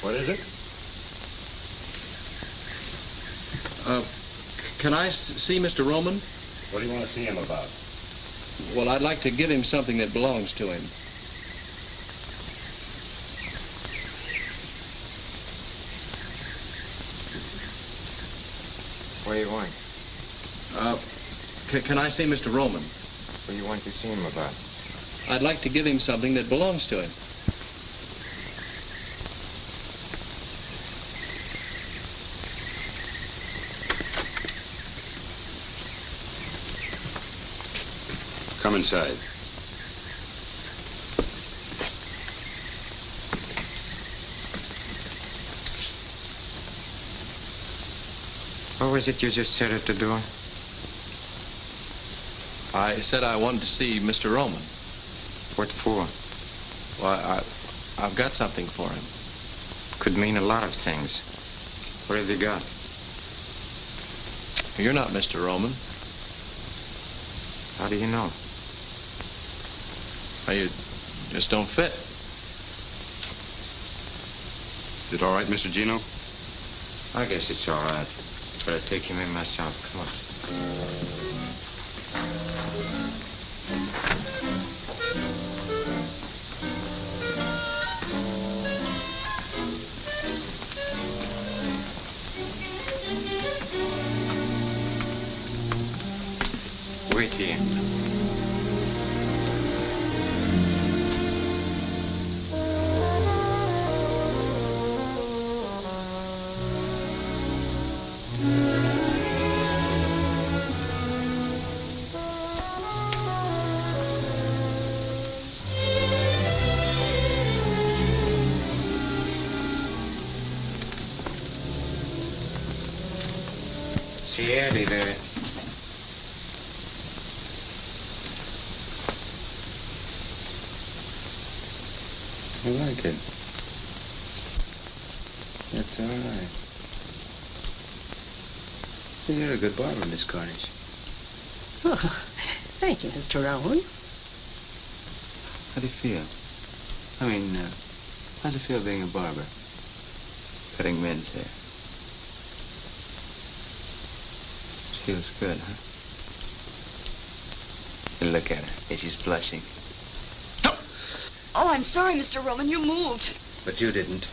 What is it? Can I see Mr. Roman? What do you want to see him about? Well, I'd like to give him something that belongs to him. What do you want? Can I see Mr. Roman? What do you want to see him about? I'd like to give him something that belongs to him. Come inside. What was it you just said at the door? I said I wanted to see Mr. Roman. What for? Well, I've got something for him. Could mean a lot of things. What have you got? You're not Mr. Roman. How do you know? Well, you just don't fit. Is it all right, Mr. Gino? I guess it's all right. But I'll take him in myself. Come on. Wait here. See Eddie there. I like it. That's all right. You're a good barber, Miss Cornish. Oh, thank you, Mr. Rowan. How do you feel? I mean, how do you feel being a barber? Cutting men's hair. Feels good, huh? And look at her. She's blushing. Oh, I'm sorry, Mr. Roman. You moved. But you didn't.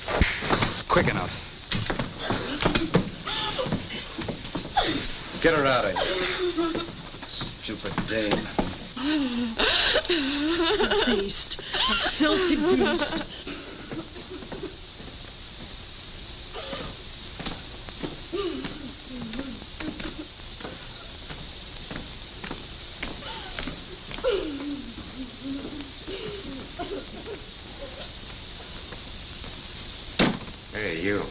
Quick enough. Get her out of here. Stupid dame. Beast. A filthy beast. Hey, you.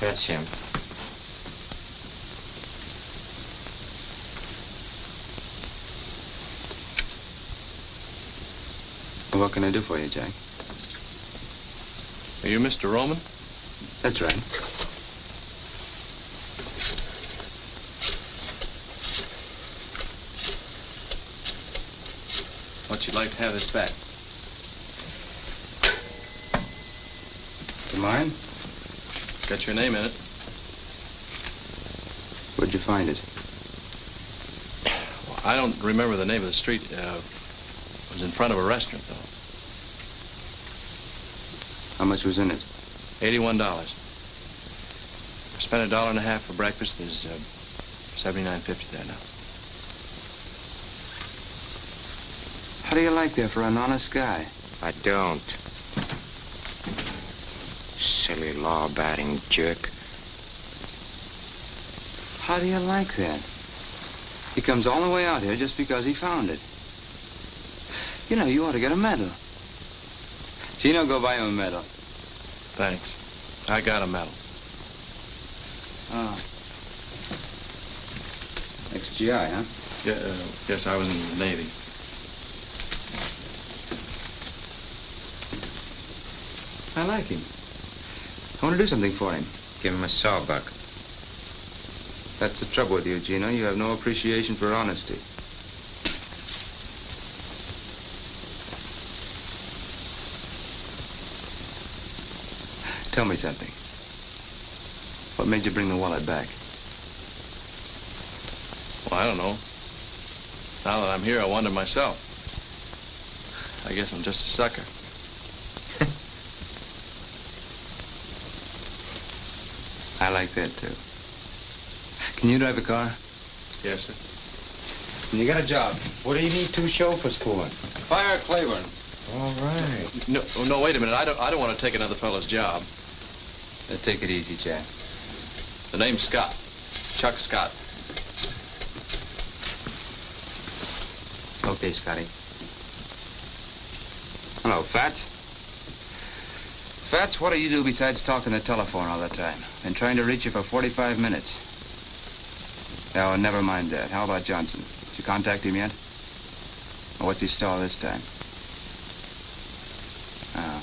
That's him. What can I do for you, Jack? Are you Mr. Roman? That's right. What'd you like to have this back? To mine? Got your name in it. Where'd you find it? Well, I don't remember the name of the street. It was in front of a restaurant, though. How much was in it? $81. I spent $1.50 for breakfast. There's $79.50 there now. How do you like that for an honest guy? I don't. Silly law-abiding jerk. How do you like that? He comes all the way out here just because he found it. You know, you ought to get a medal. Gino, go buy him a medal. Thanks. I got a medal. Oh. Ex-GI, huh? Yeah, yes, I was in the Navy. I like him. I want to do something for him. Give him a sawbuck. That's the trouble with you, Gino. You have no appreciation for honesty. Tell me something. What made you bring the wallet back? Well, I don't know. Now that I'm here, I wonder myself. I guess I'm just a sucker. I like that, too. Can you drive a car? Yes, sir. And you got a job. What do you need 2 chauffeurs for? Fire Claiborne. All right. No, wait a minute. I don't want to take another fellow's job. Take it easy, Jack. The name's Scott. Chuck Scott. Okay, Scotty. Hello, Fats. Fats, what do you do besides talking the telephone all the time? Been trying to reach you for 45 minutes. Oh, never mind that. How about Johnson? Did you contact him yet? Or what's he stall this time? Oh.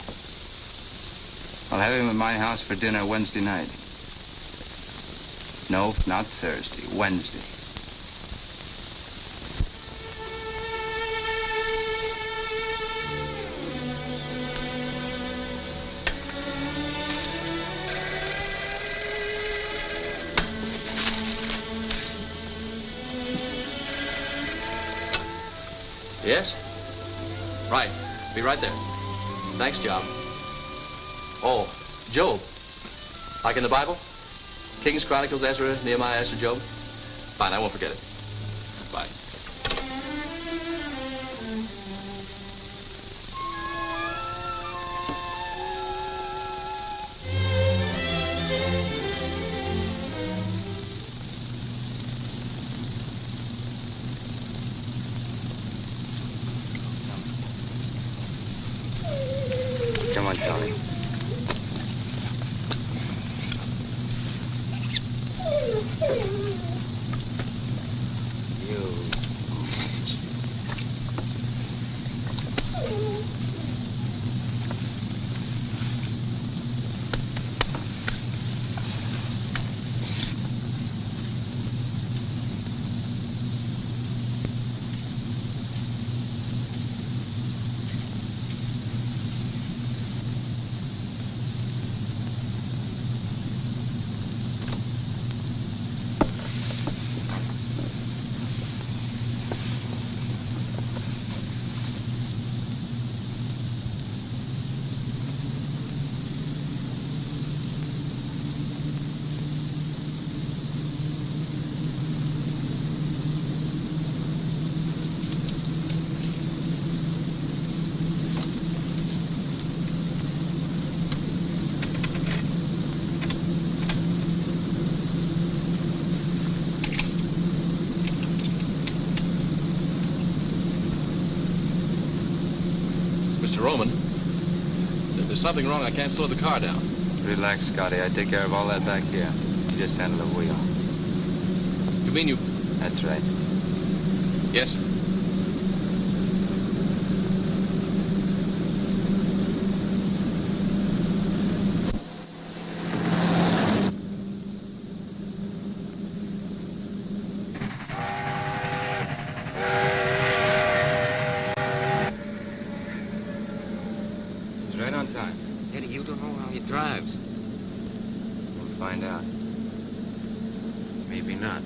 I'll have him at my house for dinner Wednesday night. No, not Thursday. Wednesday. Yes? Right. Be right there. Thanks, John. Oh, Job. Like in the Bible? Kings, Chronicles, Ezra, Nehemiah, Esther, Job? Fine, I won't forget it. Bye. Come on, Tony. Roman, there's something wrong. I can't slow the car down. Relax, Scotty. I take care of all that back here. You just handle the wheel. You mean you... That's right. Yes, sir. Right on time. Eddie, you don't know how he drives. We'll find out. Maybe not.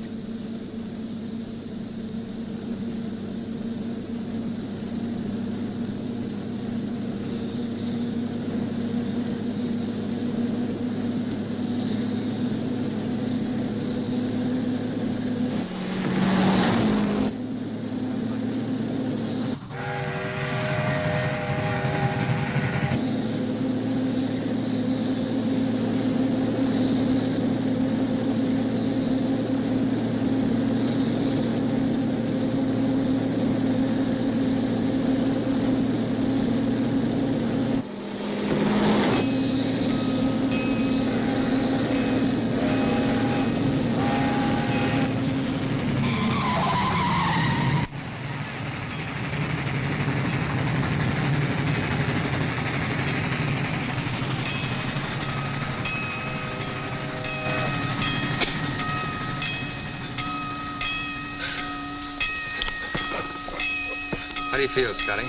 How do you feel, Scotty?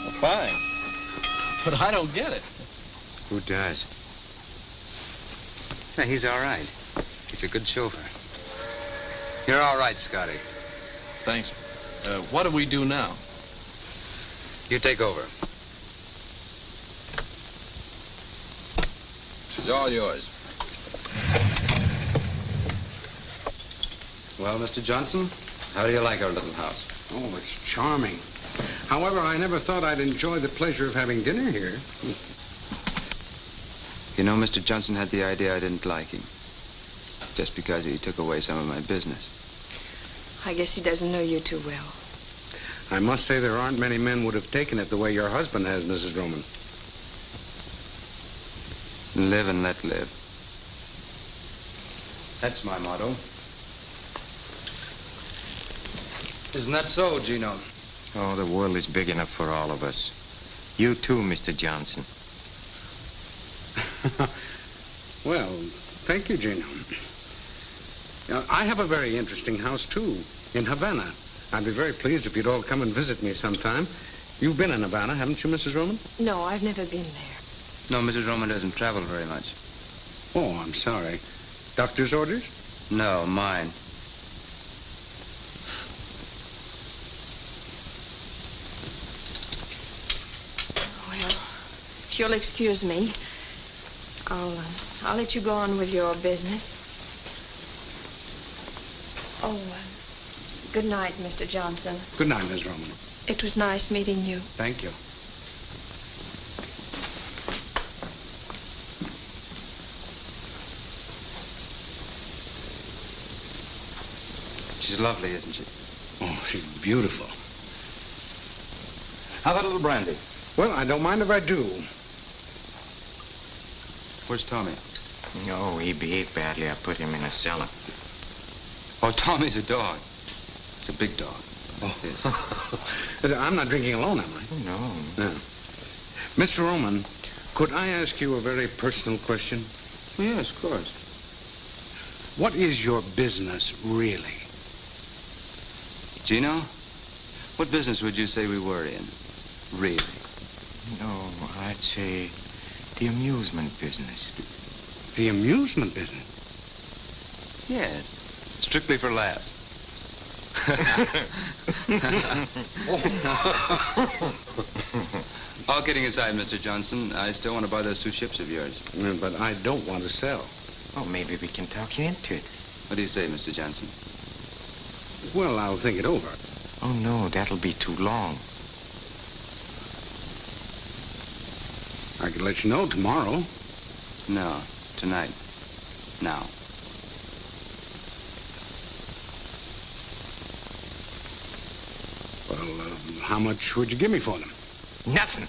Well, fine. But I don't get it. Who does? Yeah, he's all right. He's a good chauffeur. You're all right, Scotty. Thanks. What do we do now? You take over. She's all yours. Well, Mr. Johnson, how do you like our little house? Oh, it's charming. However, I never thought I'd enjoy the pleasure of having dinner here. You know, Mr. Johnson had the idea I didn't like him. Just because he took away some of my business. I guess he doesn't know you too well. I must say there aren't many men would have taken it the way your husband has, Mrs. Roman. Live and let live. That's my motto. Isn't that so, Gino? Oh, the world is big enough for all of us. You too, Mr. Johnson. Well, thank you, Gino. I have a very interesting house, too, in Havana. I'd be very pleased if you'd all come and visit me sometime. You've been in Havana, haven't you, Mrs. Roman? No, I've never been there. No, Mrs. Roman doesn't travel very much. Oh, I'm sorry. Doctor's orders? No, mine. Well, if you'll excuse me, I'll let you go on with your business. Oh, good night, Mr. Johnson. Good night, Miss Roman. It was nice meeting you. Thank you. She's lovely, isn't she? Oh, she's beautiful. How about a little brandy? Well, I don't mind if I do. Where's Tommy? No, he behaved badly. I put him in a cellar. Oh, Tommy's a dog. It's a big dog. Oh. Yes. I'm not drinking alone, am I? Oh, no. No. Mr. Roman, could I ask you a very personal question? Yes, of course. What is your business, really? Gino, what business would you say we were in? Really? No, I'd say the amusement business. The amusement business? Yes. Strictly for laughs. All kidding aside, Mr. Johnson, I still want to buy those 2 ships of yours. But I don't want to sell. Oh, maybe we can talk you into it. What do you say, Mr. Johnson? Well, I'll think it over. Oh, no, that'll be too long. I could let you know tomorrow. No, tonight. Now. Well, how much would you give me for them? Nothing.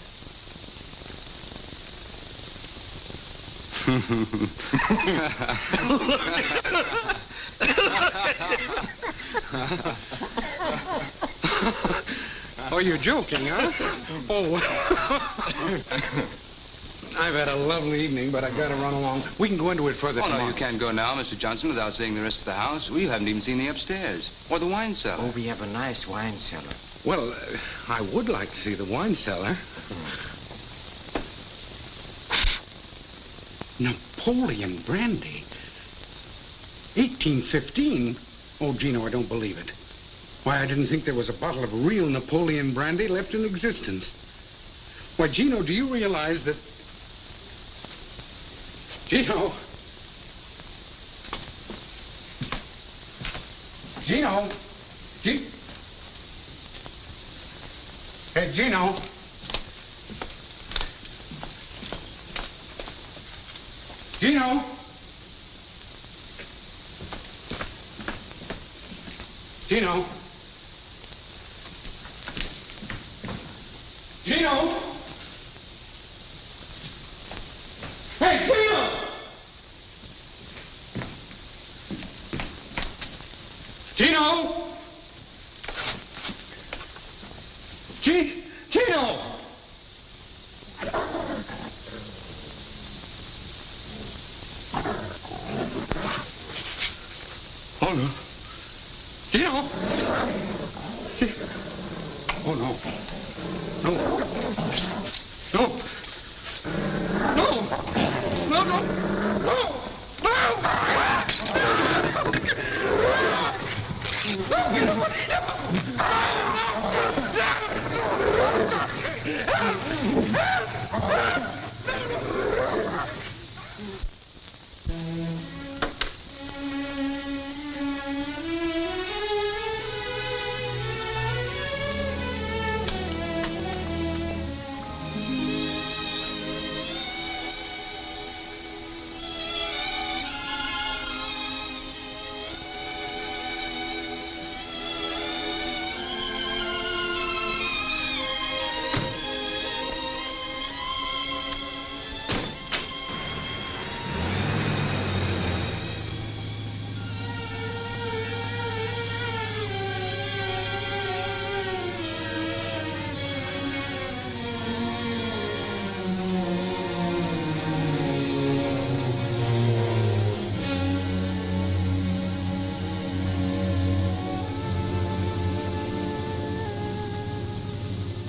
Oh, you're joking, huh? Oh. I've had a lovely evening, but I've got to run along. We can go into it further tomorrow. No, you can't go now, Mr. Johnson, without seeing the rest of the house. We haven't even seen the upstairs. Or the wine cellar. Oh, we have a nice wine cellar. Well, I would like to see the wine cellar. Napoleon brandy? 1815? Oh, Gino, I don't believe it. Why, I didn't think there was a bottle of real Napoleon brandy left in existence. Why, Gino, do you realize that... Gino! Gino! Hey, Gino! Gino! Gino! Gino! Hey, Gino! Gino! Gino! Oh, no. Gino! Oh, no.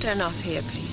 Turn off here, please.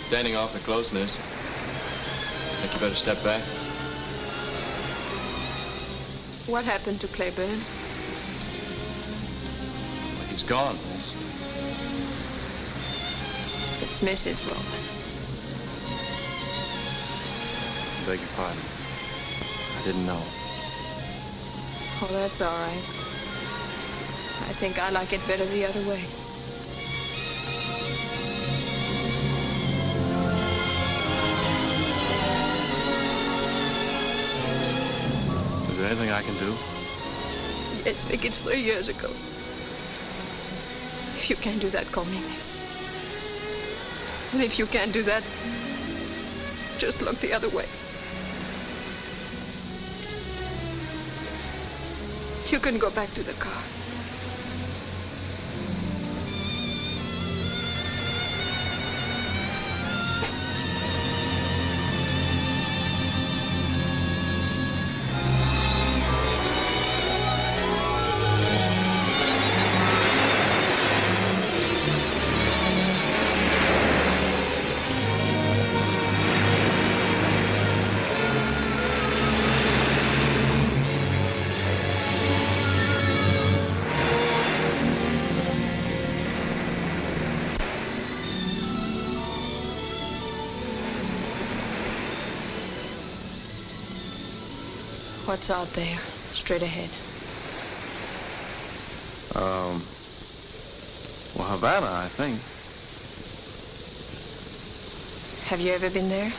Standing awfully close, miss. Think you better step back. What happened to Claiborne? Well, he's gone, miss. It's Mrs. Roman. Beg your pardon. I didn't know. Oh, that's all right. I think I like it better the other way. Is there anything I can do? Yes, Vic, it's 3 years ago. If you can't do that, call me miss. And if you can't do that, just look the other way. You can go back to the car. What's out there, straight ahead? Well, Havana, I think. Have you ever been there?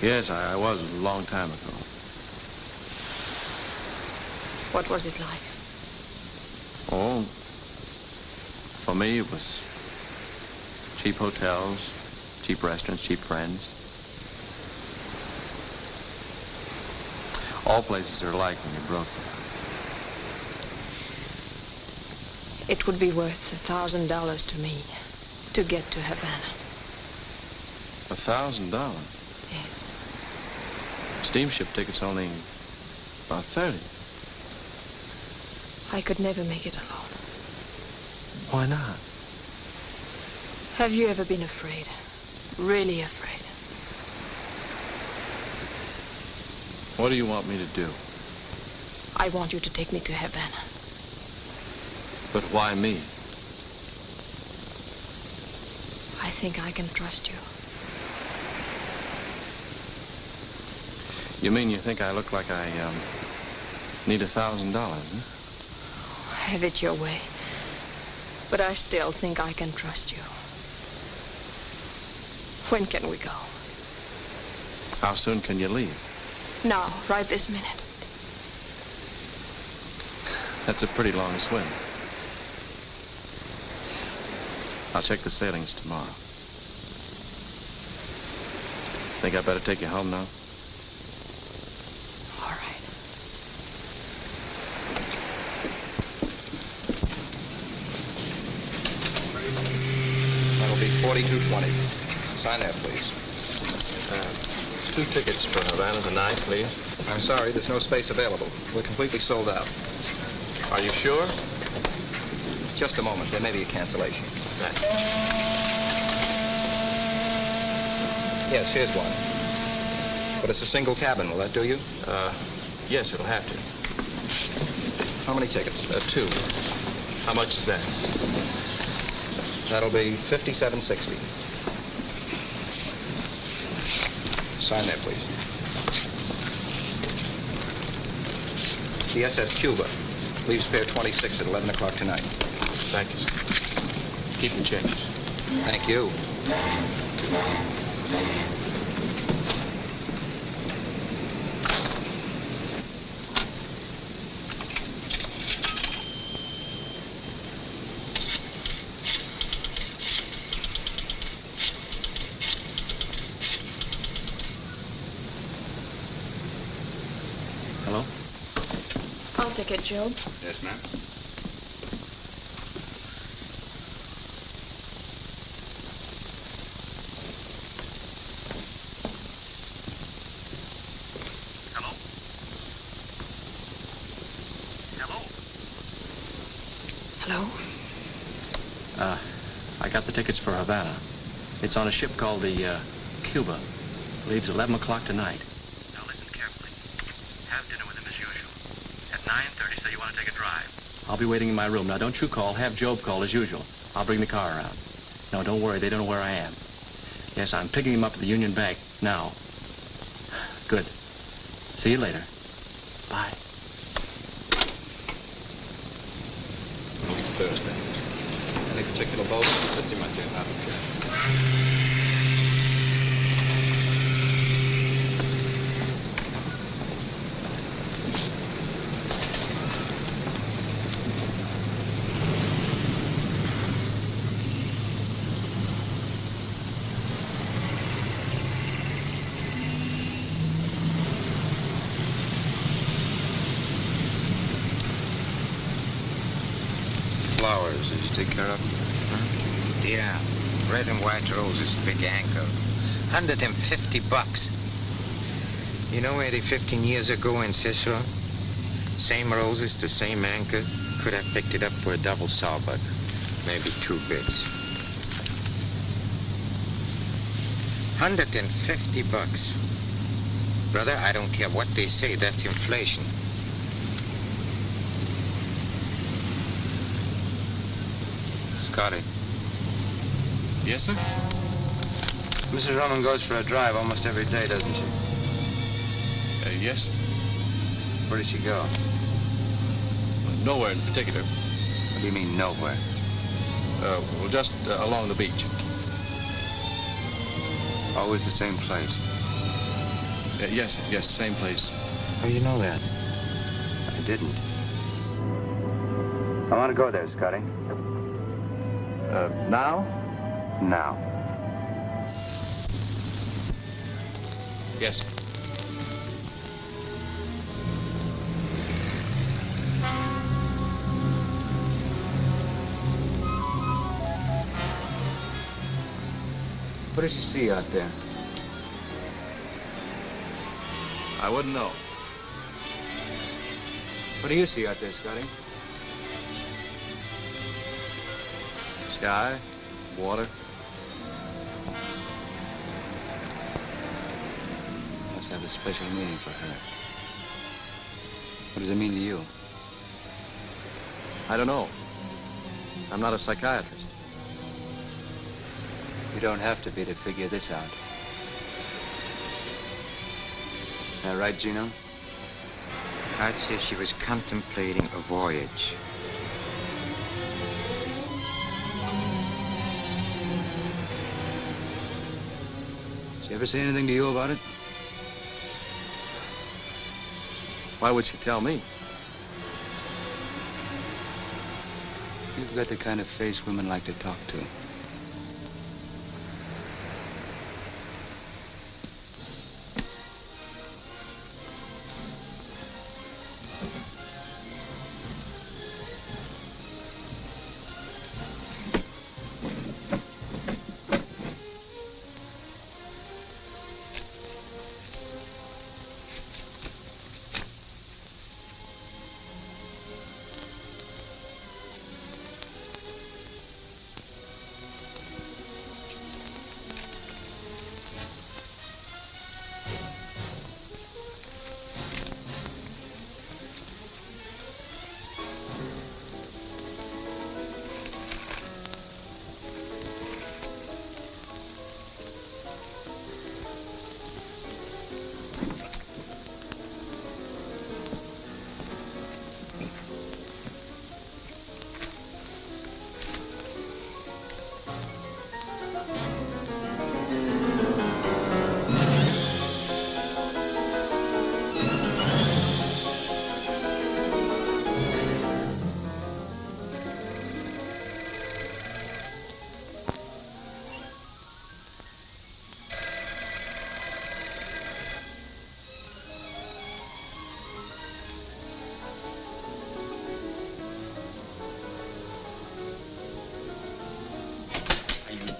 Yes, I was a long time ago. What was it like? Oh, for me, it was cheap hotels, cheap restaurants, cheap friends. All places are alike when you're broke. It would be worth $1,000 to me to get to Havana. $1,000? Yes. Steamship tickets only about 30. I could never make it alone. Why not? Have you ever been afraid? Really afraid? What do you want me to do? I want you to take me to Havana. But why me? I think I can trust you. You mean you think I look like I, need $1,000, huh? Have it your way. But I still think I can trust you. When can we go? How soon can you leave? Now, right this minute. That's a pretty long swim. I'll check the sailings tomorrow. Think I better take you home now? All right. That'll be 4220. Sign there, please. 2 tickets for Havana tonight, please. I'm sorry, there's no space available. We're completely sold out. Are you sure? Just a moment. There may be a cancellation. Thanks. Yes, here's one. But it's a single cabin. Will that do you? Yes, it'll have to. How many tickets? 2. How much is that? That'll be $57.60. Sign there, please. The SS Cuba. Leaves Pier 26 at 11 o'clock tonight. Thank you, sir. Keep the change. Thank you. Hello? I'll take it, Job. Yes, ma'am. Hello? I got the tickets for Havana. It's on a ship called the Cuba. Leaves 11 o'clock tonight. Now listen carefully. Have dinner with him as usual. At 9:30, say you want to take a drive. I'll be waiting in my room. Now, don't you call. Have Job call as usual. I'll bring the car around. No, don't worry. They don't know where I am. Yes, I'm picking him up at the Union Bank now. Good. See you later. Bye. Thursday. Any particular boat? Let's see my turn. Flowers, did you take care of them? Huh? Yeah, red and white roses, big anchor. $150. You know, Eddie, 15 years ago in Cicero, same roses, the same anchor, could have picked it up for a double sawbuck. Maybe 2 bits. $150. Brother, I don't care what they say, that's inflation. Scotty. Yes, sir? Mrs. Roman goes for a drive almost every day, doesn't she? Yes. Where does she go? Nowhere in particular. What do you mean, nowhere? Well, just along the beach. Always the same place. Yes, same place. How do you know that? I didn't. I want to go there, Scotty. Now? Now. Yes. What did you see out there? I wouldn't know. What do you see out there, Scotty? Sky, water. Must have a special meaning for her. What does it mean to you? I don't know. I'm not a psychiatrist. You don't have to be to figure this out. That right, Gino? I'd say she was contemplating a voyage. Did she ever say anything to you about it? Why would she tell me? You've got the kind of face women like to talk to.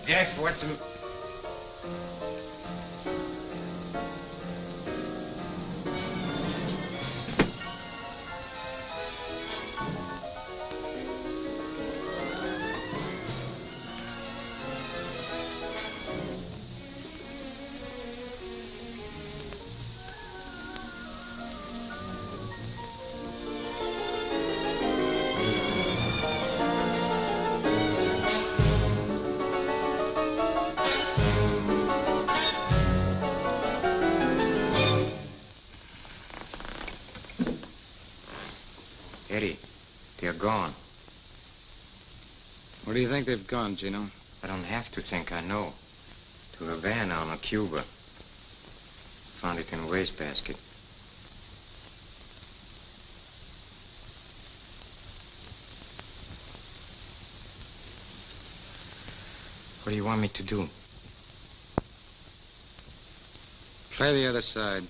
Jeff, what's the... Eddie, they're gone. Where do you think they've gone, Gino? I don't have to think, I know. To Havana on a Cuba. Found it in a wastebasket. What do you want me to do? Try the other side.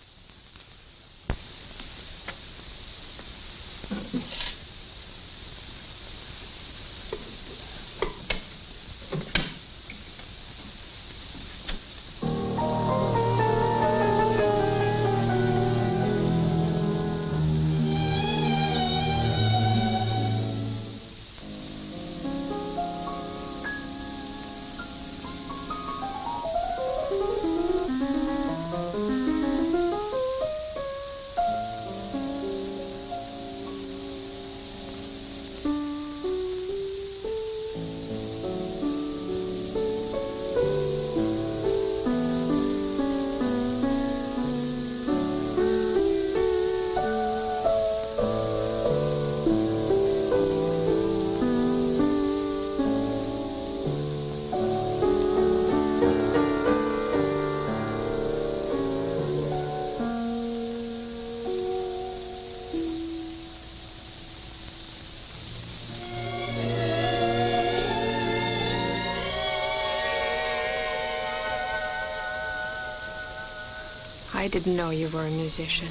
I didn't know you were a musician.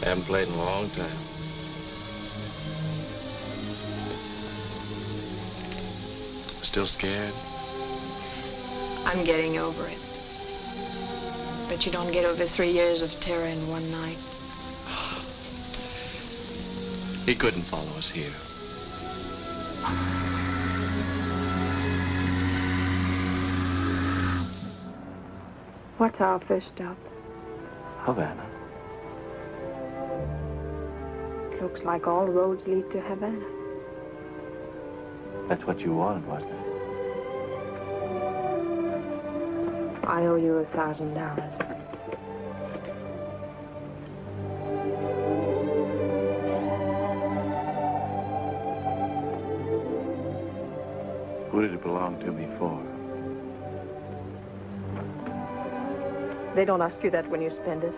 Haven't played in a long time. Still scared? I'm getting over it. But you don't get over 3 years of terror in one night. He couldn't follow us here. What's our first stop? Havana. Looks like all roads lead to Havana. That's what you wanted, wasn't it? I owe you $1,000. Who did it belong to before? They don't ask you that when you spend it.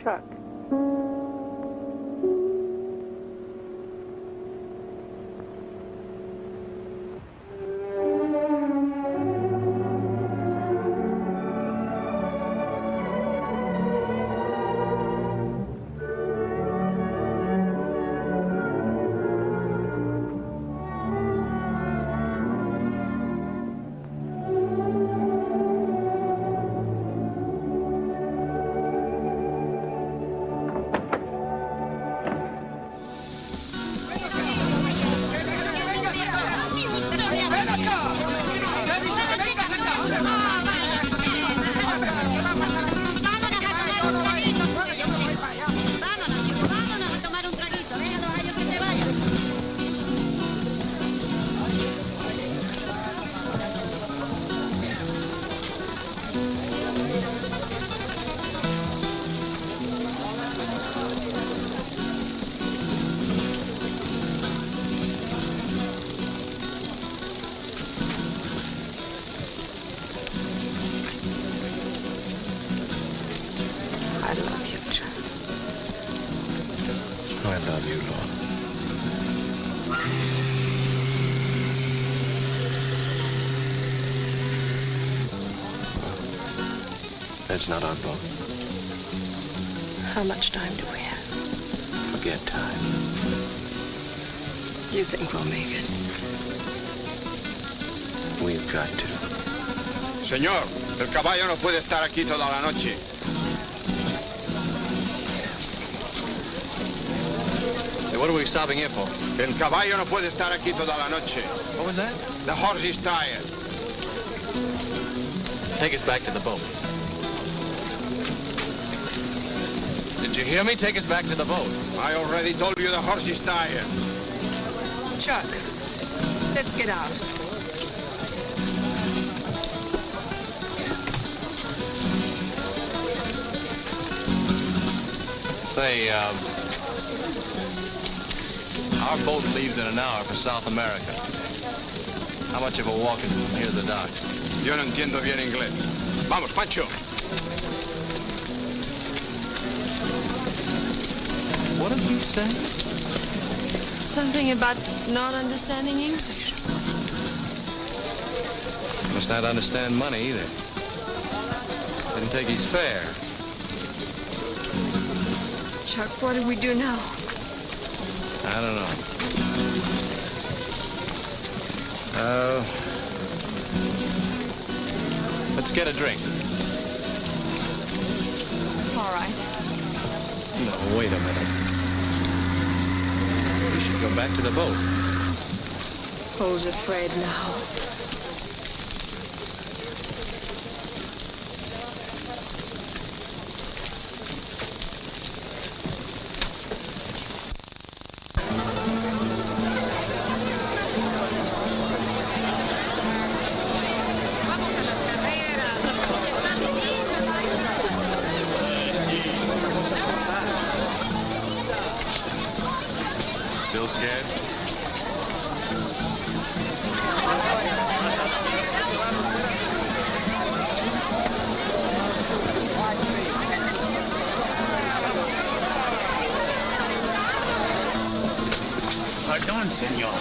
Chuck. love you, Chuck. I love you, Laura. That's not our boat. How much time do we have? Forget time. You think we'll make it? We've got to. Señor, el caballo no puede estar aquí toda la noche. Hey, what are we stopping here for? El caballo no puede estar aquí toda la noche. What was that? The horse is tired. Take us back to the boat. Did you hear me? Take us back to the boat. I already told you the horse is tired. Chuck, let's get out. Say, our boat leaves in an hour for South America. How much of a walk is from here to the dock? Yo no entiendo bien inglés. Vamos, Pancho. What did he say? Something about not understanding English. Must not understand money either. Didn't take his fare. Chuck, what do we do now? I don't know. Let's get a drink. All right. No, wait a minute. We should go back to the boat. Who's afraid now? Still scared? Pardon, senor.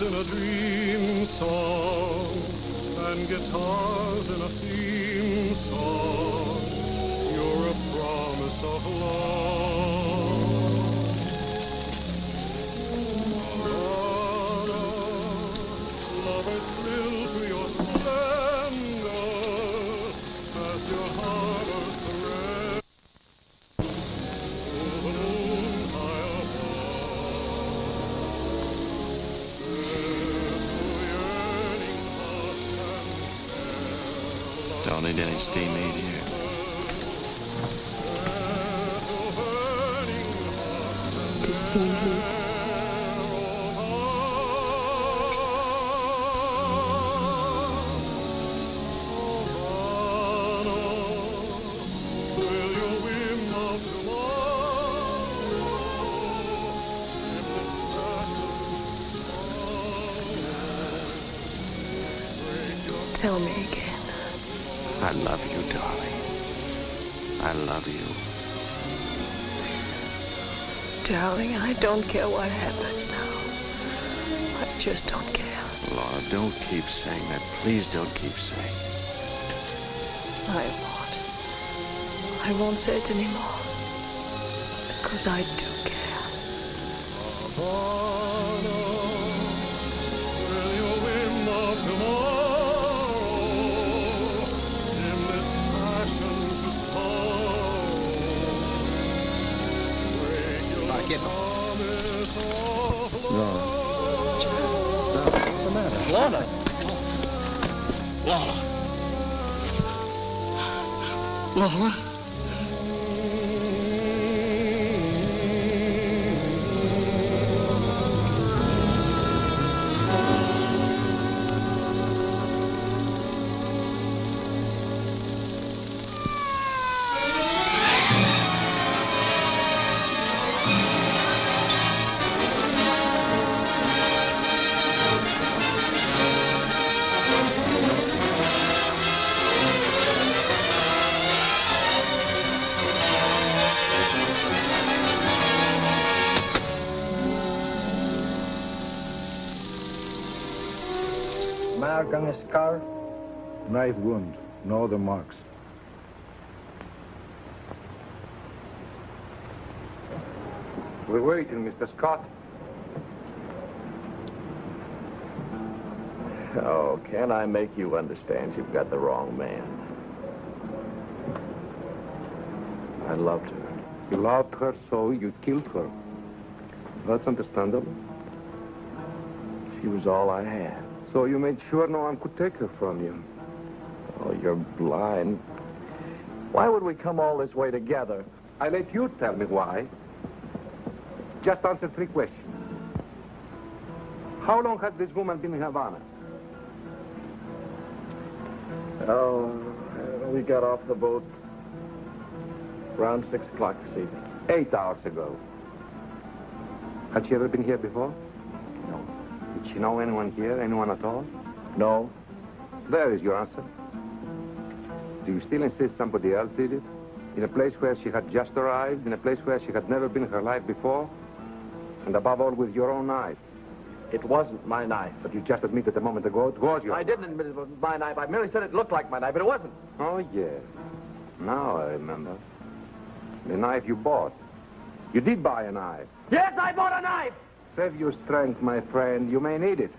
In a dream song and guitars in a theme song, you're a promise of love. Lovers thrill to your splendor as your harbors thread. Oh, the moon high Don't need any steam aid here. Tell me again. I love you, darling. I love you. Darling, I don't care what happens now. I just don't care. Laura, don't keep saying that. Please don't keep saying it. I won't say it anymore. Because I do care. Laura. What's the matter? Laura. Laura. Laura. Mark on his scar? Knife wound. No other marks. We're waiting, Mr. Scott. Oh, can I make you understand you've got the wrong man? I loved her. You loved her, so you killed her. That's understandable. She was all I had. So you made sure no one could take her from you. Oh, you're blind. Why would we come all this way together? I let you tell me why. Just answer 3 questions. How long has this woman been in Havana? Oh, we got off the boat around 6 o'clock this evening. 8 hours ago. Had she ever been here before? No. Did she know anyone here, anyone at all? No. There is your answer. Do you still insist somebody else did it? In a place where she had just arrived, in a place where she had never been in her life before? And above all, with your own knife. It wasn't my knife. But you just admitted a moment ago it was your I didn't admit it was my knife. I merely said it looked like my knife, but it wasn't. Oh, yes. Now I remember. The knife you bought. You did buy a knife. Yes, I bought a knife! Save your strength, my friend. You may need it.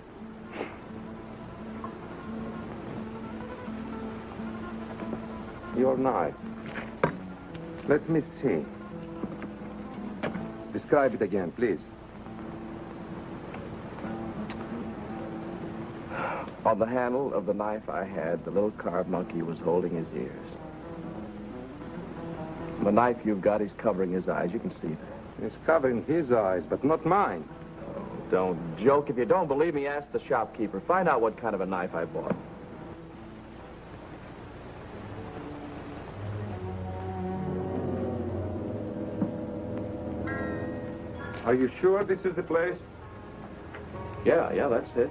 Your knife. Let me see. Describe it again, please. On the handle of the knife I had, the little carved monkey was holding his ears. The knife you've got, he's covering his eyes. You can see that. It's covering his eyes, but not mine. Oh, don't joke. If you don't believe me, ask the shopkeeper. Find out what kind of a knife I bought. Are you sure this is the place? Yeah, that's it.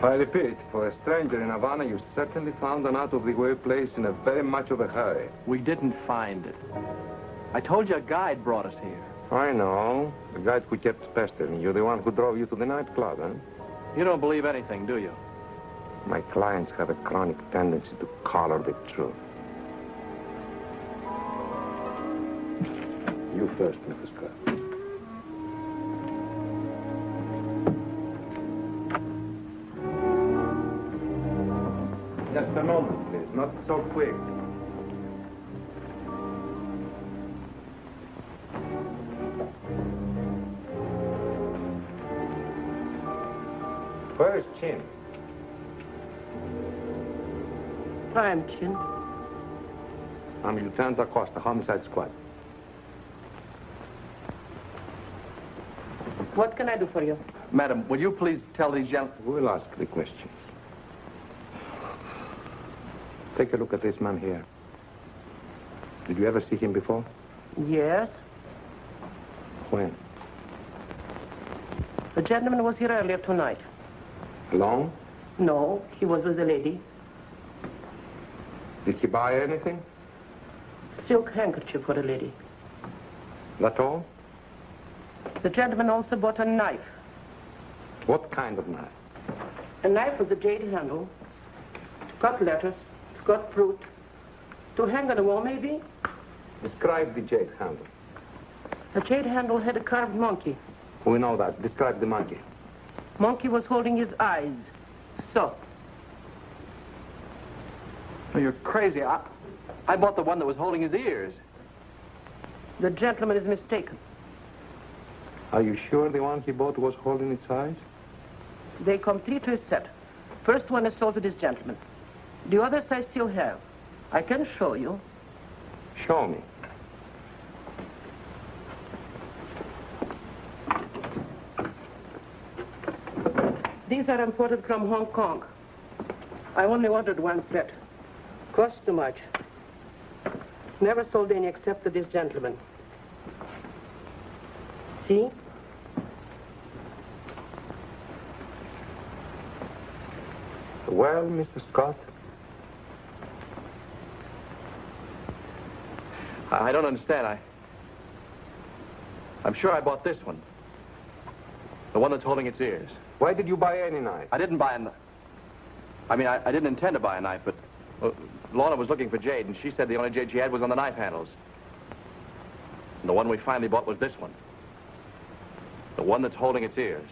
I repeat, for a stranger in Havana, you certainly found an out-of-the-way place in a very much of a hurry. We didn't find it. I told you a guide brought us here. I know. The guide who kept pestering you, the one who drove you to the nightclub, huh? You don't believe anything, do you? My clients have a chronic tendency to color the truth. You first, Mr. Scott. Just a moment, please. Not so quick. Where is Chin? I am Chin. I'm Lieutenant Acosta, Homicide Squad. What can I do for you? Madam, will you please tell these gentlemen... We'll ask the questions. Take a look at this man here. Did you ever see him before? Yes. When? The gentleman was here earlier tonight. Alone? No, he was with the lady. Did he buy anything? Silk handkerchief for the lady. That all? The gentleman also bought a knife. What kind of knife? A knife with a jade handle. It's got letters. It's got fruit. To hang on the wall, maybe? Describe the jade handle. The jade handle had a carved monkey. We know that. Describe the monkey. Monkey was holding his eyes. So. Oh, you're crazy. I bought the one that was holding his ears. The gentleman is mistaken. Are you sure the one he bought was holding its eyes? They complete his set. First one is sold to this gentleman. The others I still have. I can show you. Show me. These are imported from Hong Kong. I only ordered one set. Cost too much. Never sold any except to this gentleman. See? Well, Mr. Scott? I don't understand. I'm sure I bought this one. The one that's holding its ears. Why did you buy any knife? I didn't buy a knife. I mean, I didn't intend to buy a knife, but Lorna was looking for jade, and she said the only jade she had was on the knife handles. And the one we finally bought was this one. The one that's holding its ears.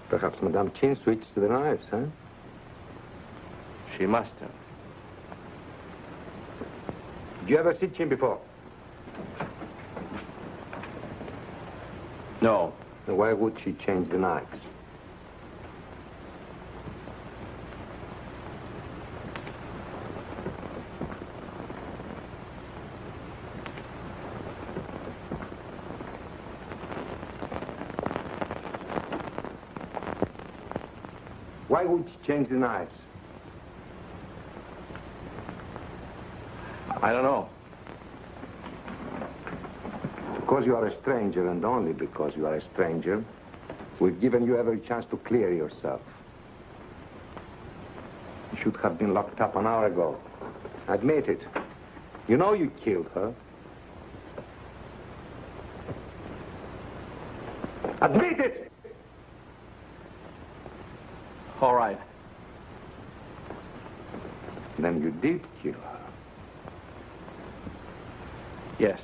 Perhaps Madame Chin switched to the knives, huh? She must have. Did you ever see Chin before? No. Then why would she change the knives? Why would she change the knives? I don't know. Because you are a stranger, and only because you are a stranger, we've given you every chance to clear yourself. You should have been locked up an hour ago. Admit it. You know you killed her. Admit it! All right. Then you did kill her. Yes.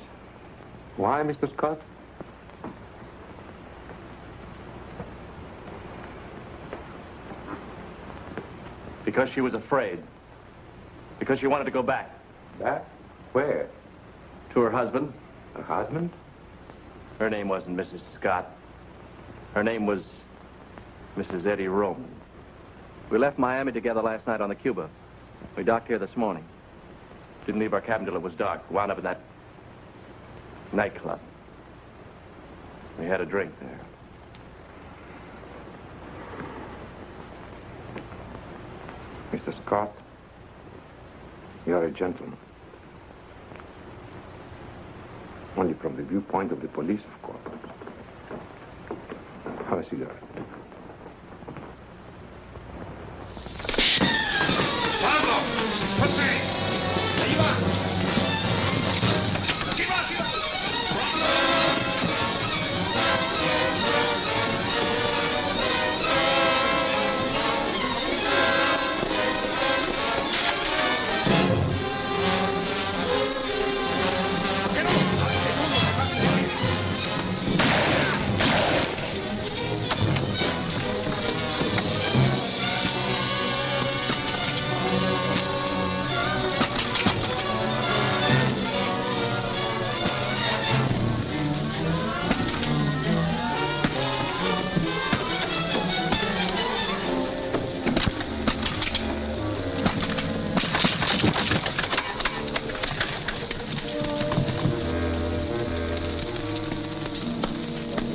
Why, Mr. Scott? Because she was afraid. Because she wanted to go back. Back? Where? To her husband. Her husband? Her name wasn't Mrs. Scott. Her name was Mrs. Eddie Roman. We left Miami together last night on the Cuba. We docked here this morning. Didn't leave our cabin till it was dark. Wound up in that nightclub. We had a drink there. Mr. Scott, you're a gentleman. Only from the viewpoint of the police, of course. Have a cigarette.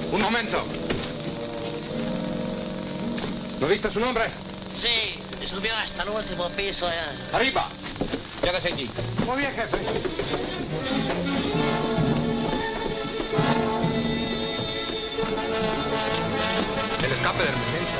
Un momento. ¿No viste su nombre? Sí, subió hasta el último piso. Arriba. Quédese allí. Muy bien, jefe. El escape de emergencia.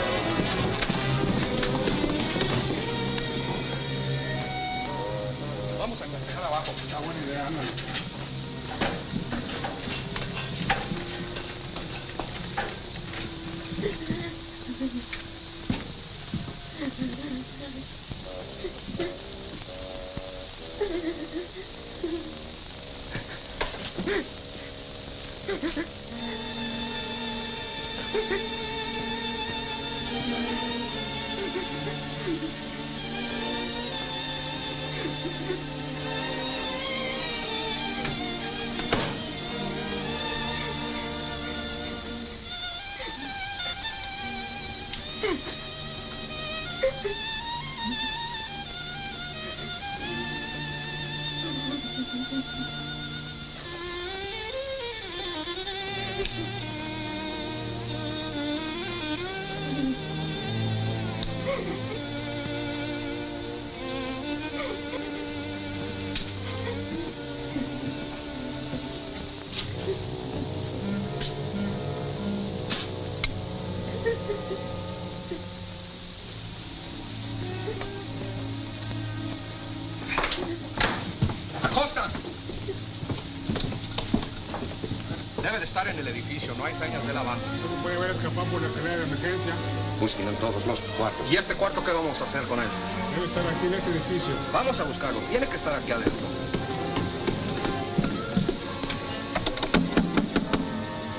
Debe de estar en el edificio, no hay señas de lavanda. ¿Cómo puede haber escapado por la escalera de emergencia? Busquen en todos los cuartos. ¿Y este cuarto qué vamos a hacer con él? Debe estar aquí en este edificio. Vamos a buscarlo, tiene que estar aquí adentro.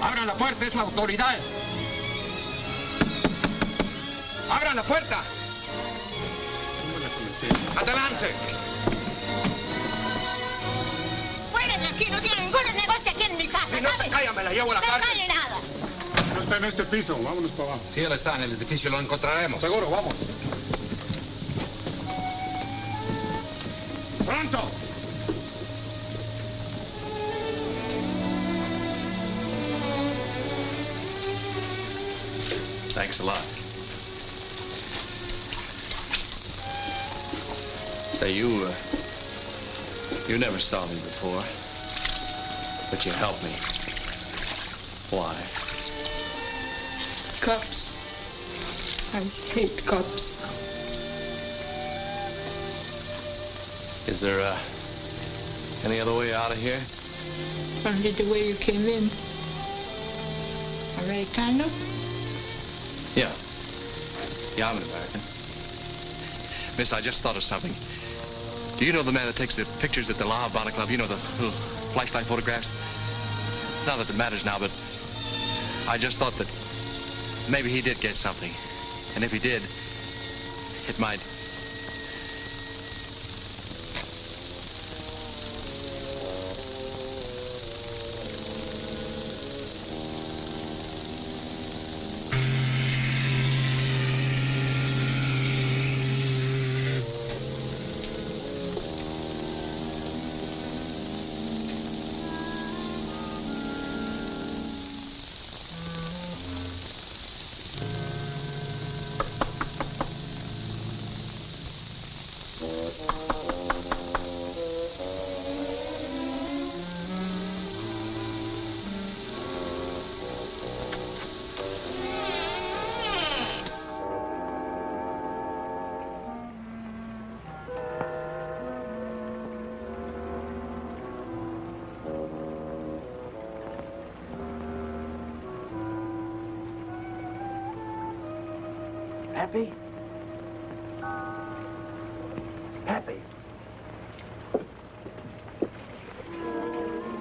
¡Abran la puerta, es la autoridad! ¡Abran la puerta! ¡Adelante! Fuera de aquí, no tiene ningún negocio aquí en mi casa. Si no te callas, me la llevo a la cárcel. No vale nada. No está en este piso, vámonos para abajo. Si él está en el edificio, lo encontraremos. Seguro, vamos. ¡Pronto! Thanks a lot. Say, you never saw me before, but you helped me. Why? Cops. I hate cops. Is there, any other way out of here? Only the way you came in. Americano? Yeah. Yeah, I'm an American. Miss, I just thought of something. Do you know the man that takes the pictures at the La Habana Club? You know, the little flashlight photographs? Not that it matters now, but I just thought that maybe he did get something. And if he did, it might... Pappy? Pappy?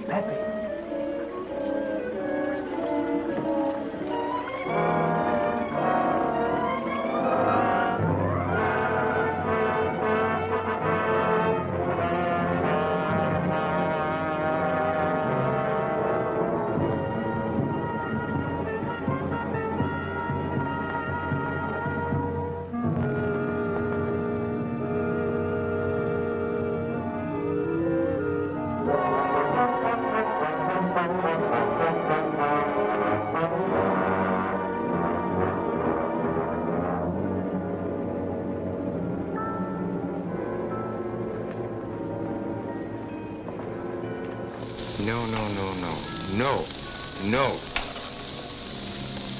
Pappy? No.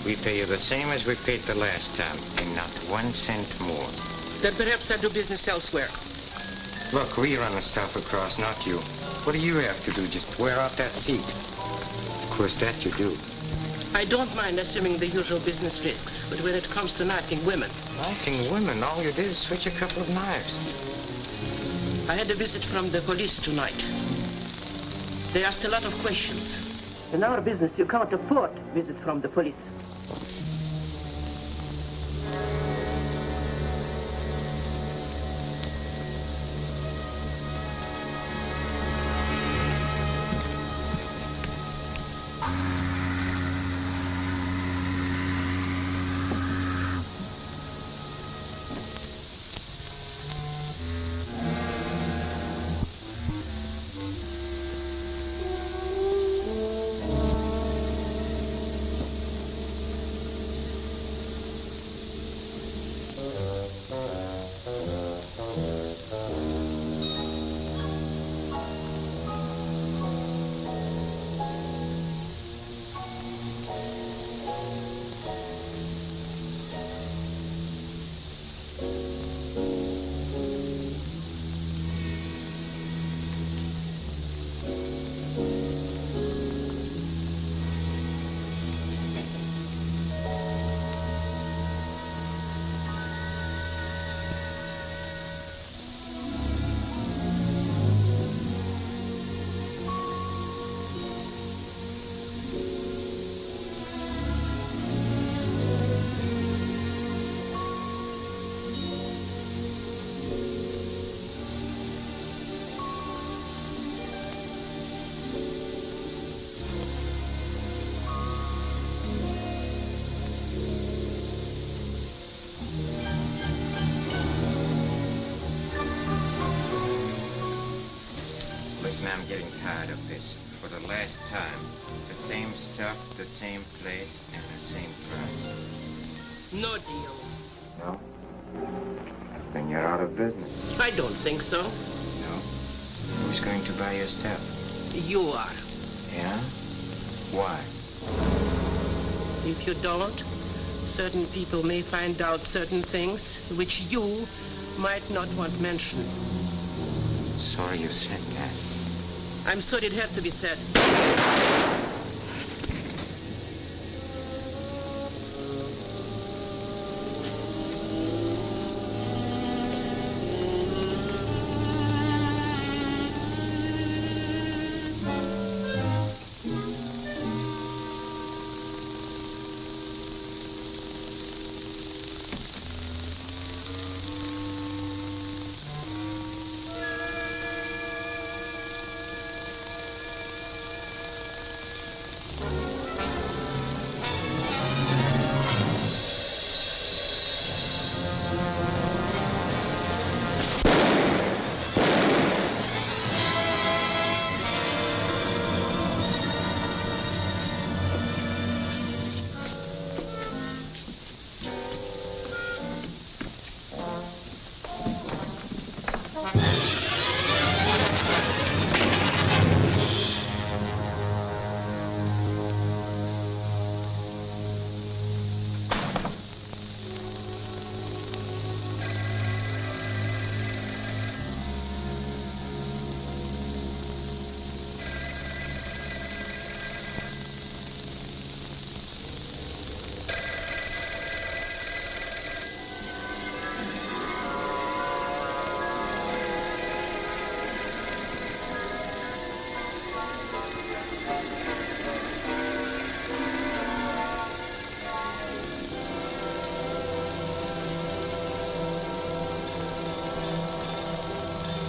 We pay you the same as we paid the last time, and not 1 cent more. Then perhaps I'll do business elsewhere. Look, we run the stuff across, not you. What do you have to do? Just wear out that seat. Of course, that you do. I don't mind assuming the usual business risks, but when it comes to knifing women... Knifing women? All you did is switch a couple of knives. I had a visit from the police tonight. They asked a lot of questions. In our business, you can't afford visits from the police. I'm getting tired of this. For the last time, the same stuff, the same place, and the same price. No deal. No? Then you're out of business. I don't think so. No? Who's going to buy your stuff? You are. Yeah? Why? If you don't, certain people may find out certain things which you might not want mentioned. Sorry you said that. I'm sorry it had to be said.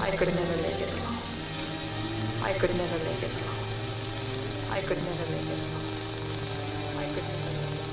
I could never make it alone. I could never make it alone. I could never make it alone. I could never make it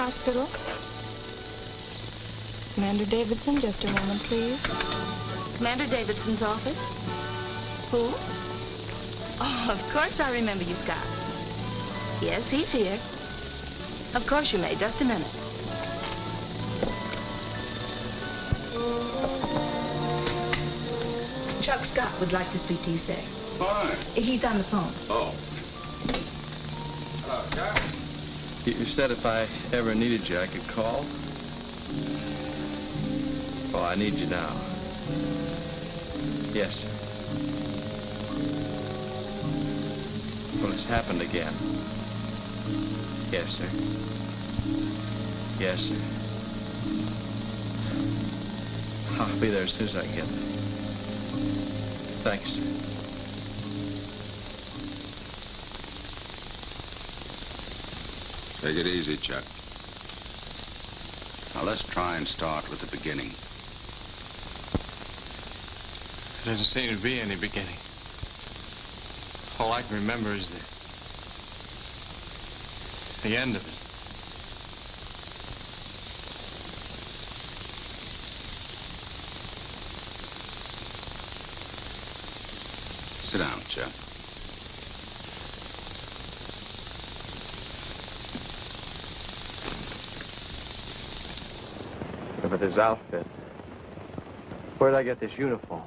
hospital. Commander Davidson, just a moment, please. Commander Davidson's office. Who? Oh, of course I remember you, Scott. Yes, he's here. Of course you may. Just a minute. Chuck Scott would like to speak to you, sir. Fine. He's on the phone. Oh. Hello, Chuck. You said if I ever needed you, I could call? Oh, I need you now. Yes, sir. Well, it's happened again. Yes, sir. Yes, sir. I'll be there as soon as I get there. Thanks, sir. Take it easy, Chuck. Now, let's try and start with the beginning. There doesn't seem to be any beginning. All I can remember is the end of it. Sit down, Chuck. Look at this outfit. Where'd I get this uniform?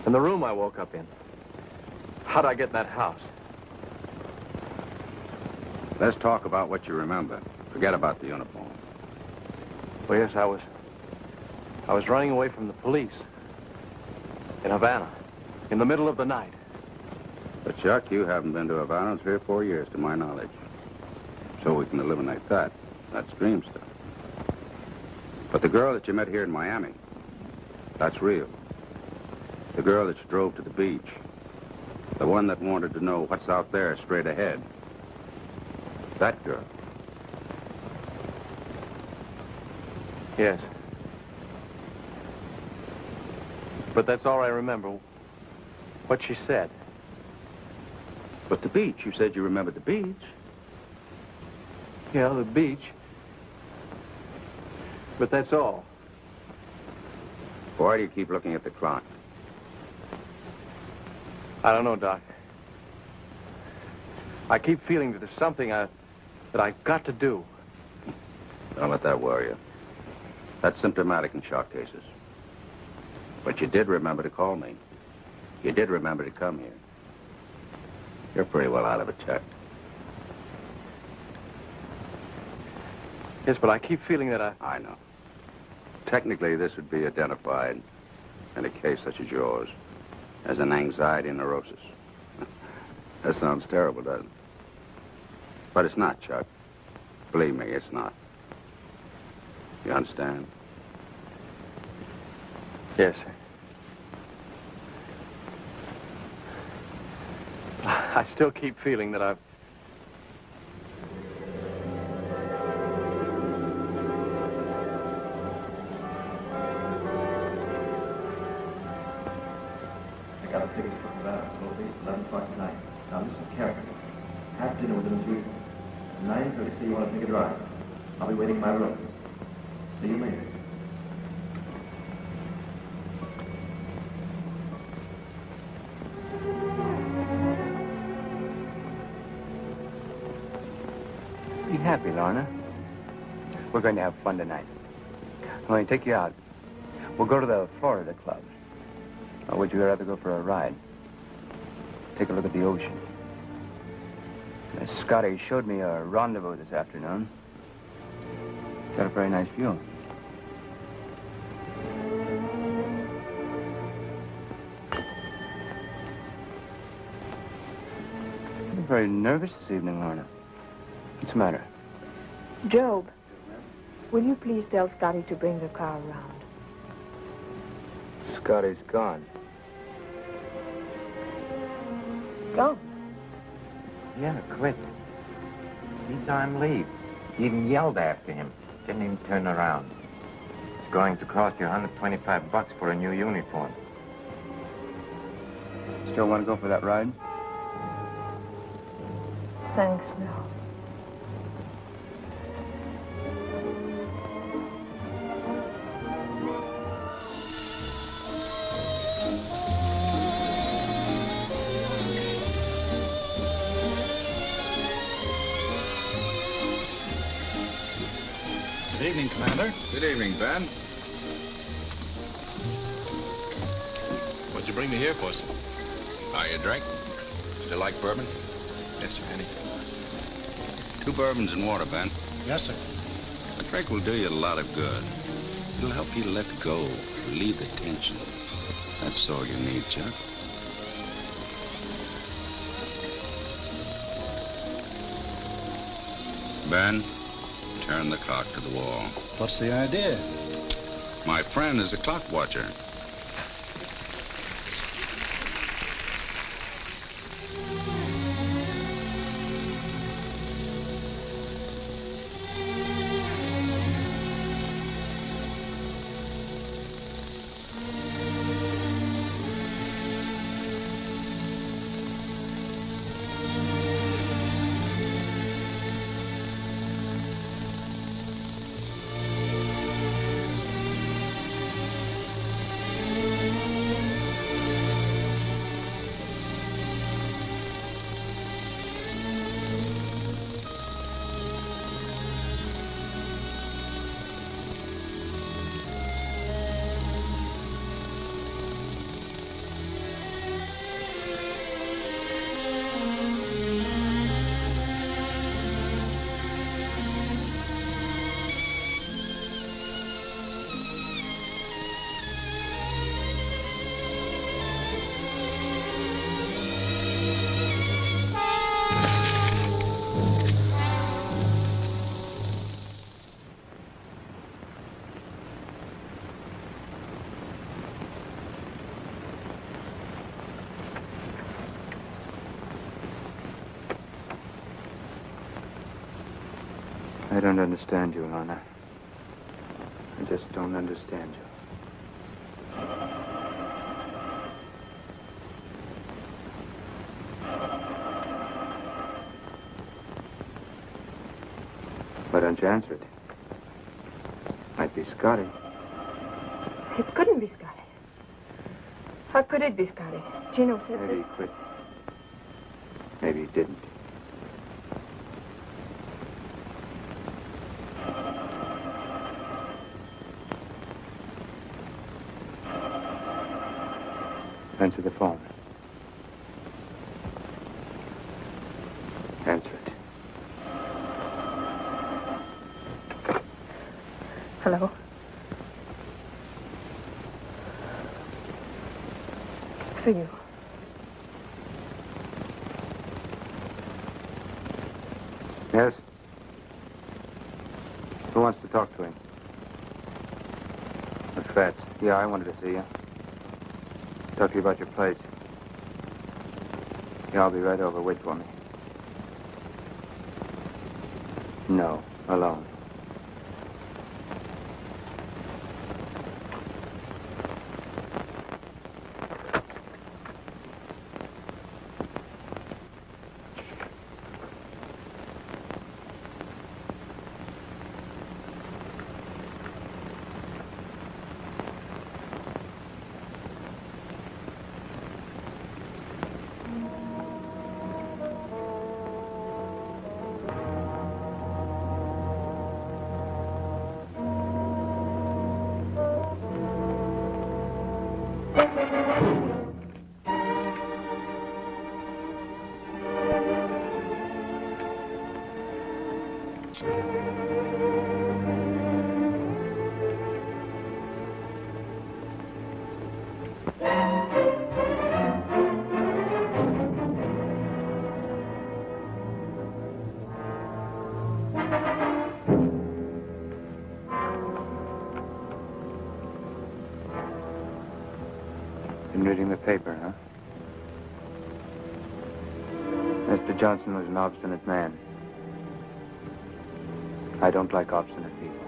And the room I woke up in. How'd I get in that house? Let's talk about what you remember. Forget about the uniform. Well, yes, I was running away from the police. In Havana. In the middle of the night. But, Chuck, you haven't been to Havana in 3 or 4 years, to my knowledge. So we can eliminate that. That's dream stuff. But the girl that you met here in Miami, that's real. The girl that you drove to the beach. The one that wanted to know what's out there straight ahead. That girl. Yes. But that's all I remember. What she said. But the beach, you said you remembered the beach. Yeah, the beach. But that's all. Why do you keep looking at the clock? I don't know, Doc. I keep feeling that there's something that I've got to do. Don't let that worry you. That's symptomatic in shock cases. But you did remember to call me. You did remember to come here. You're pretty well out of it, Chuck. Yes, but I keep feeling that I know. Technically, this would be identified in a case such as yours as an anxiety neurosis. That sounds terrible, doesn't it? But it's not, Chuck. Believe me, it's not. You understand? Yes, sir. I still keep feeling that I've... I got a ticket for Havana, 11 o'clock tonight. Now listen carefully. Have dinner with them as usual. At 9:30, say you want to take a drive. I'll be waiting in my room. See you later. Be happy, Lorna. We're going to have fun tonight. I'm going to take you out. We'll go to the Florida Club. Or would you rather go for a ride? Take a look at the ocean. Scotty showed me a rendezvous this afternoon. Got a very nice view. You're very nervous this evening, Lorna. What's the matter? Job, will you please tell Scotty to bring the car around? Scotty's gone. Gone? Yeah, quit. He saw him leave. He even yelled after him. Didn't even turn around. It's going to cost you $125 for a new uniform. Still want to go for that ride? Thanks, no. Good evening, Commander. Good evening, Ben. What'd you bring me here for, sir? Are you a drink? Still like bourbon? Yes, sir, anything. 2 bourbons and water, Ben. Yes, sir. A drink will do you a lot of good. It'll help you let go, relieve the tension. That's all you need, Chuck. Ben, turn the clock to the wall. What's the idea? My friend is a clock watcher. I don't understand you, Lana. I just don't understand you. Why don't you answer it? Might be Scotty. It couldn't be Scotty. How could it be Scotty? Gino said Maybe he quit. Maybe he didn't. Answer the phone. Answer it. Hello? It's for you. Yes? Who wants to talk to him? The Fats. Yeah, I wanted to see you. Talk to you about your place. Yeah, I'll be right over. Wait for me. No, alone. Been reading the paper, huh? Mr. Johnson was an obstinate man. I don't like obstinate people.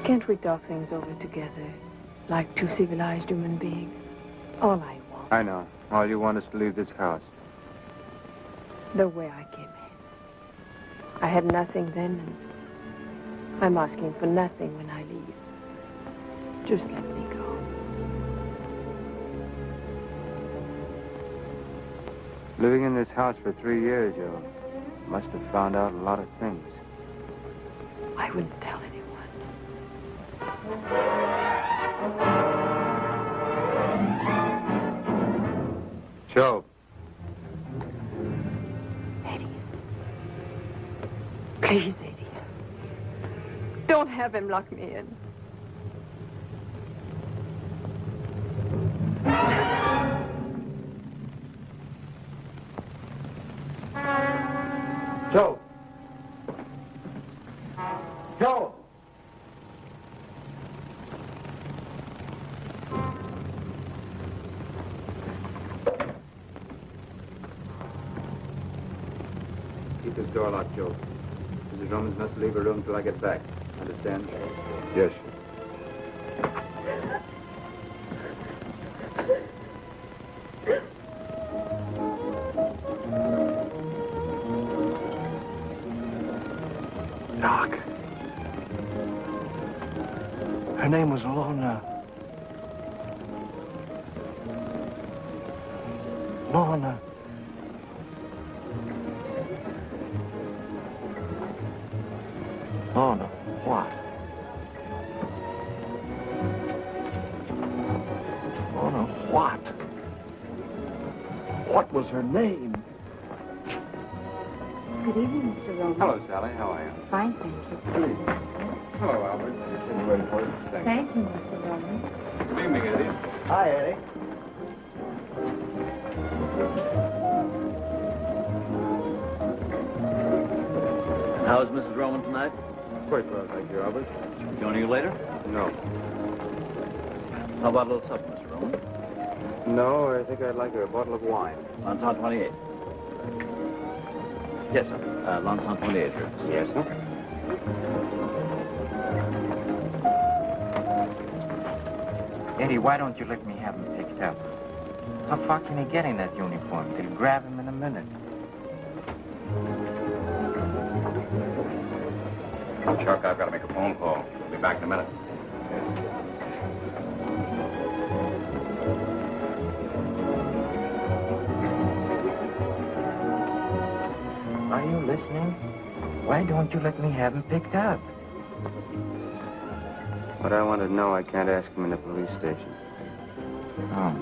Can't we talk things over together, like 2 civilized human beings? All I want. I know. All you want is to leave this house. The way I came in. I had nothing then, and I'm asking for nothing when I leave. Just let me go. Living in this house for 3 years, you must have found out a lot of things. I wouldn't tell anyone. Joe. Please, Eddie. Don't have him lock me in. Joe. Joe. Keep this door locked, Joe. Mrs. Romans must leave her room till I get back. Understand? Yes. Doc. Her name was Lorna. Lorna. Lorna, what? Lorna, what? What was her name? Good evening, Mr. Roman. Hello, Sally. How are you? Fine, thank you. Hello, Albert. You're sitting waiting for you. Thank you, Mr. Roman. Good evening, Eddie. Hi, Eddie. How is Mrs. Roman tonight? Quite well, thank you, Albert. Joining you later? No. How about a little supper, Mr. Roman? No, I think I'd like a bottle of wine. Lanson 28. Yes, sir. Lanson 28, sir. Yes, sir. Eddie, why don't you let me have him picked up? How far can he get in that uniform? They'll grab him in a minute. Chuck, I've got to make a phone call. I'll be back in a minute. Are you listening? Why don't you let me have him picked up? What I want to know, I can't ask him in the police station. Oh.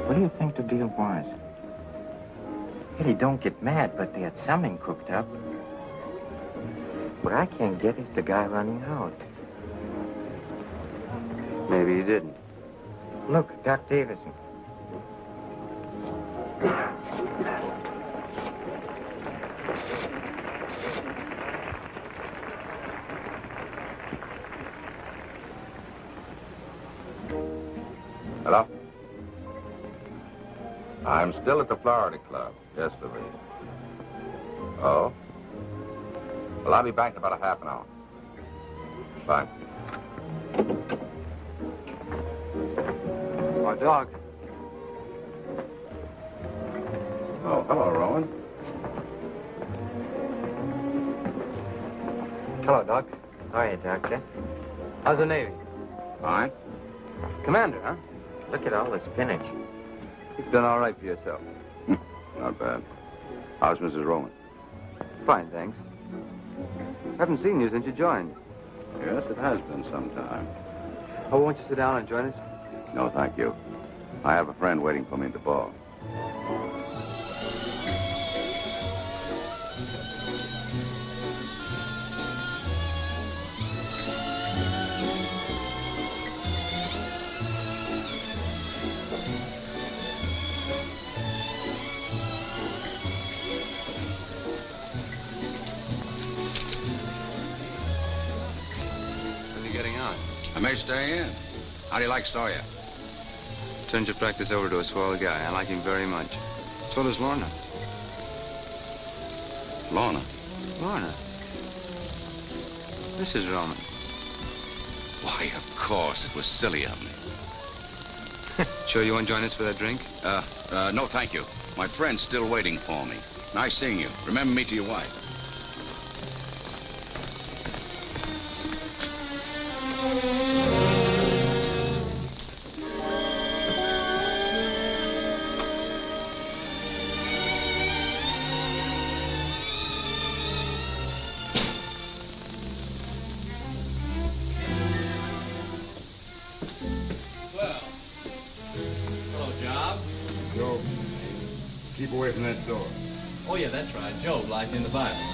What do you think the deal was? Eddie, don't get mad, but they had something cooked up. What I can't get is the guy running out. Maybe he didn't. Look, Doc Davison. Hello? I'm still at the Florida Club. Yes, Louise. Oh? Well, I'll be back in about a half an hour. Fine. Oh, Doc. Oh, hello, Rowan. Hello, Doc. How are you, Doctor? How's the Navy? Fine. Commander, huh? Look at all the spinach. You've done all right for yourself. Not bad. How's Mrs. Rowan? Fine, thanks. Haven't seen you since you joined. Yes, it has been some time. Oh, won't you sit down and join us? No, thank you. I have a friend waiting for me at the bar. I may stay in. How do you like Sawyer? Turned your practice over to a swell guy. I like him very much. So does Lorna. Lorna? Lorna? Mrs. Roman. Why, of course. It was silly of me. Sure you won't join us for that drink? No, thank you. My friend's still waiting for me. Nice seeing you. Remember me to your wife. Keep away from that door. Oh, yeah, that's right. Job, like in the Bible.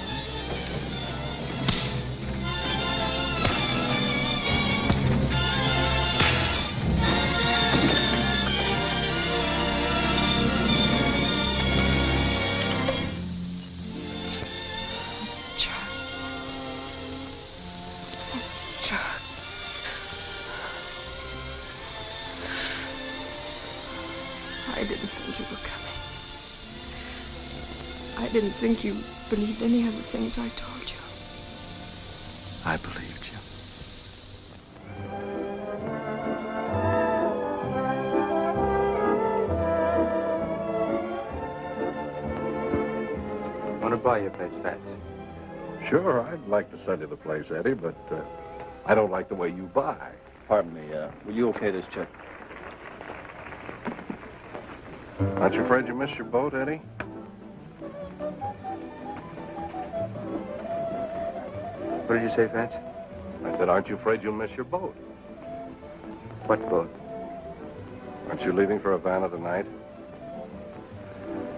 I didn't think you were coming. I didn't think you believed any of the things I told you. I believed you. Want to buy your place, Fats? Sure, I'd like to sell you the place, Eddie, but I don't like the way you buy. Pardon me, will you okay this check? Aren't you afraid you missed your boat, Eddie? What did you say, Fats? I said, aren't you afraid you'll miss your boat? What boat? Aren't you leaving for Havana tonight?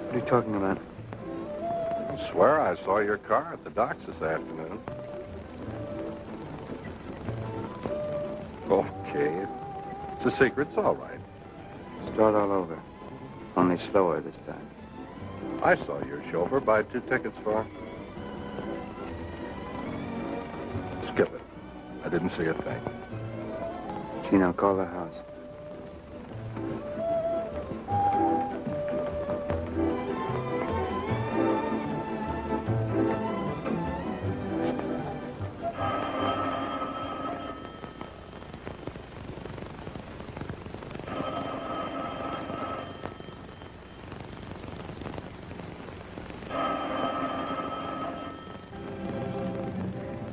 What are you talking about? I swear I saw your car at the docks this afternoon. Okay. It's a secret. It's all right. Start all over. Only slower this time. I saw your chauffeur buy 2 tickets for... Skip it. I didn't see a thing. Chino, call the house.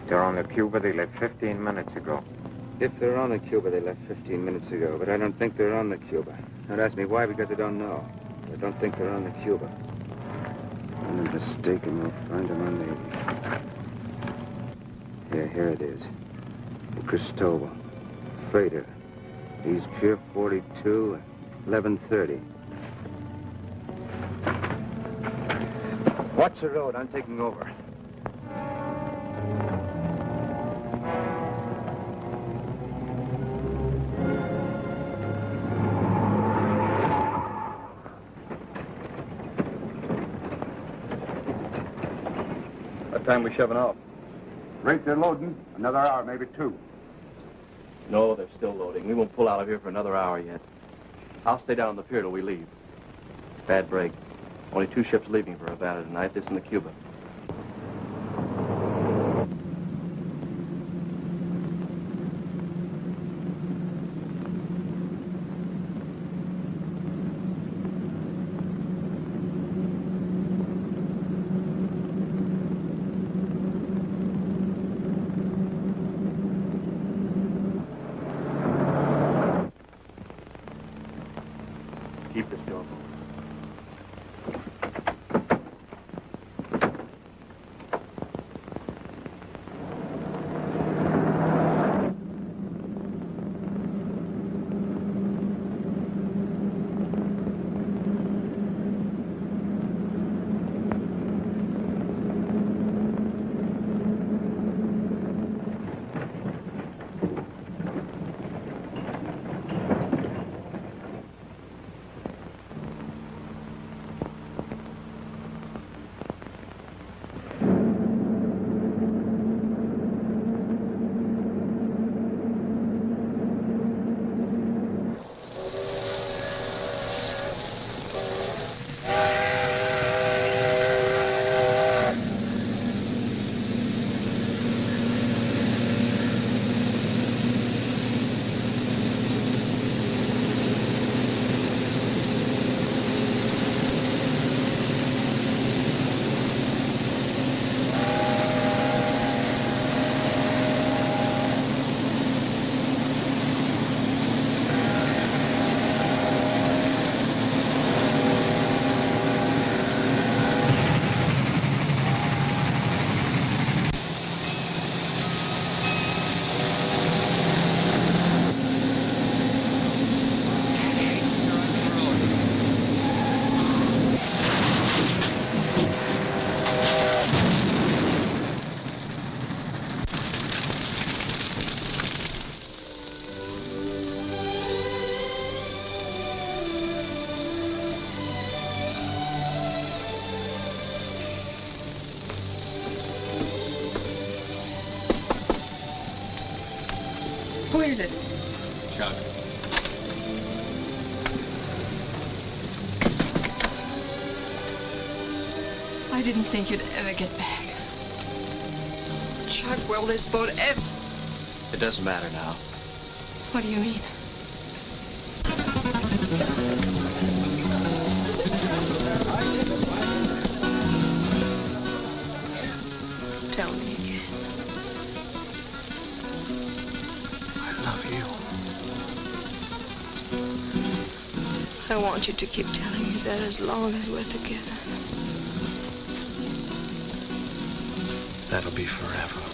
They're on the Cuba. They left 15 minutes ago. If they're on the Cuba, they left 15 minutes ago, but I don't think they're on the Cuba. Don't ask me why, because I don't know. I don't think they're on the Cuba. I'm mistaken. We'll find them on the... Yeah, here it is. The Cristobal. Freighter. East Pier 42, 11:30. Watch the road. I'm taking over. What time we shoving off? Rate they're loading. Another hour, maybe 2. No, they're still loading. We won't pull out of here for another hour yet. I'll stay down on the pier till we leave. Bad break. Only 2 ships leaving for Havana tonight, this and the Cuba. Keep this door open. is it? Chuck. I didn't think you'd ever get back. Chuck, will this boat ever... It doesn't matter now. What do you mean? Tell me again. I love you. I want you to keep telling me that as long as we're together. That'll be forever.